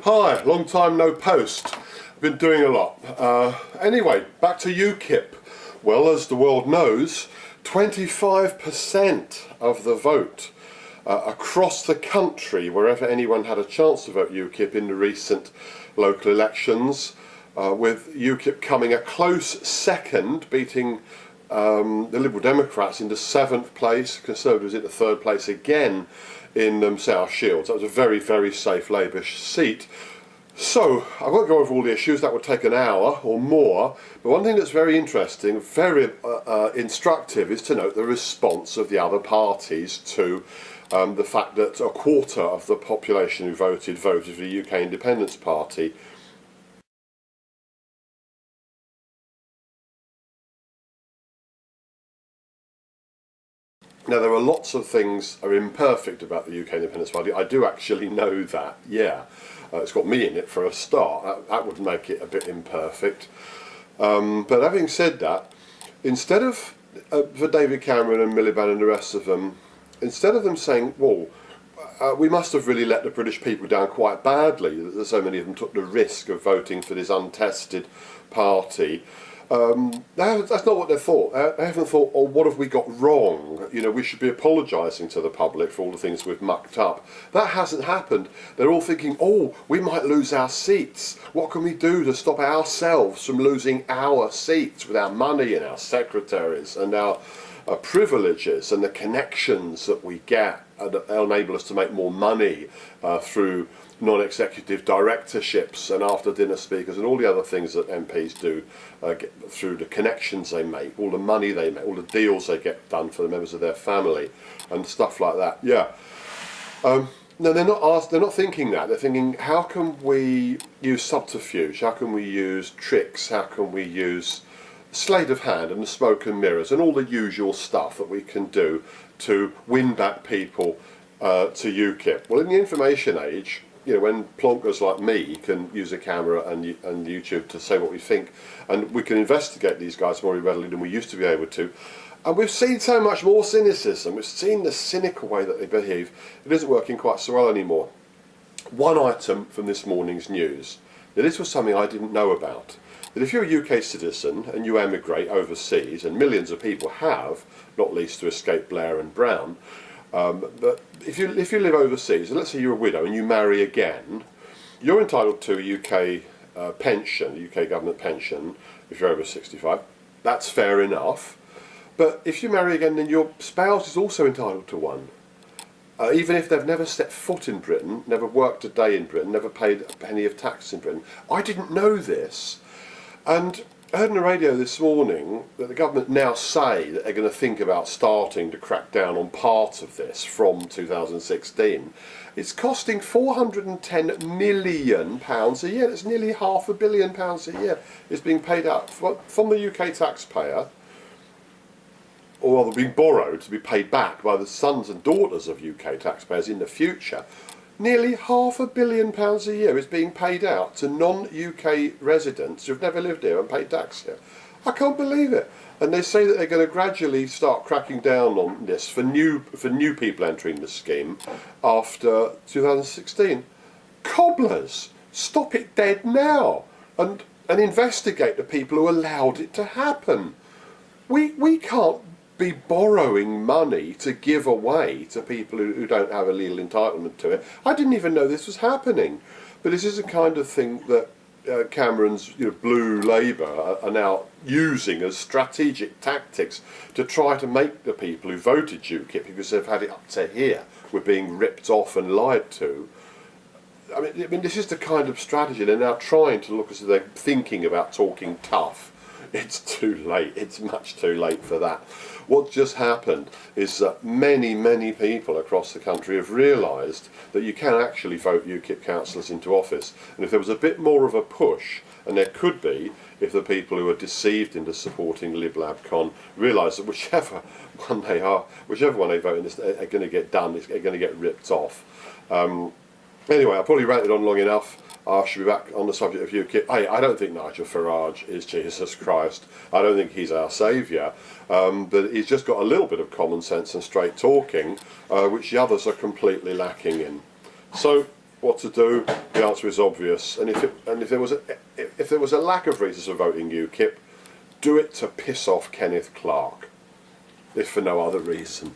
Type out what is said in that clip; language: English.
Hi, long time no post. Been doing a lot. Anyway, back to UKIP. Well, as the world knows, 25% of the vote across the country, wherever anyone had a chance to vote UKIP in the recent local elections, with UKIP coming a close second, beating the Liberal Democrats into 7th place, Conservatives into 3rd place again in South Shields. That was a very, very safe Labour seat. So, I won't go over all the issues, that would take an hour or more, but one thing that's very interesting, very instructive, is to note the response of the other parties to the fact that a quarter of the population who voted for the UK Independence Party. Now, there are lots of things that are imperfect about the UK Independence Party. I do actually know that, yeah. It's got me in it for a start. That would make it a bit imperfect. But having said that, instead of, for David Cameron and Miliband and the rest of them, instead of them saying, well, we must have really let the British people down quite badly, that so many of them took the risk of voting for this untested party, that's not what they thought. They haven't thought, oh, what have we got wrong? You know, we should be apologising to the public for all the things we've mucked up. That hasn't happened. They're all thinking, oh, we might lose our seats. What can we do to stop ourselves from losing our seats with our money and our secretaries and our privileges and the connections that we get that enable us to make more money through non-executive directorships and after-dinner speakers and all the other things that MPs do through the connections they make, all the money they make, all the deals they get done for the members of their family and stuff like that. Yeah. No, they're not thinking that. They're thinking, how can we use subterfuge? How can we use tricks? How can we use sleight of hand and the smoke and mirrors and all the usual stuff that we can do to win back people to UKIP? Well, in the information age, you know, when plonkers like me can use a camera and YouTube to say what we think, and we can investigate these guys more readily than we used to be able to, and we've seen so much more cynicism, we've seen the cynical way that they behave, it isn't working quite so well anymore. One item from this morning's news, now this was something I didn't know about, that if you're a UK citizen and you emigrate overseas, and millions of people have, not least to escape Blair and Brown, but if you live overseas, and let's say you're a widow and you marry again, you're entitled to a UK pension, a UK government pension, if you're over 65. That's fair enough. But if you marry again, then your spouse is also entitled to one. Even if they've never set foot in Britain, never worked a day in Britain, never paid a penny of tax in Britain. I didn't know this. And I heard on the radio this morning that the government now say that they're going to think about starting to crack down on part of this from 2016. It's costing £410 million a year. It's nearly £500 million a year. It's being paid out from the UK taxpayer, or rather being borrowed to be paid back by the sons and daughters of UK taxpayers in the future. Nearly £500 million a year is being paid out to non-UK residents who've never lived here and paid tax here. I can't believe it. And they say that they're going to gradually start cracking down on this for new people entering the scheme after 2016. Cobblers, stop it dead now and investigate the people who allowed it to happen. We can't be borrowing money to give away to people who don't have a legal entitlement to it. I didn't even know this was happening. But this is the kind of thing that Cameron's blue Labour are now using as strategic tactics to try to make the people who voted UKIP, because they've had it up to here, were being ripped off and lied to. I mean, this is the kind of strategy. They're now trying to look as if they're thinking about talking tough. It's too late. It's much too late for that. What just happened is that many, many people across the country have realised that you can actually vote UKIP councillors into office. And if there was a bit more of a push, and there could be, if the people who are deceived into supporting LibLabCon realise that whichever one they vote in, are going to get done, they're going to get ripped off. Anyway, I probably ranted on long enough. I should be back on the subject of UKIP. Hey, I don't think Nigel Farage is Jesus Christ. I don't think he's our saviour. But he's just got a little bit of common sense and straight talking, which the others are completely lacking in. So, what to do, the answer is obvious. And if there was a lack of reasons for voting UKIP, do it to piss off Kenneth Clarke, if for no other reason.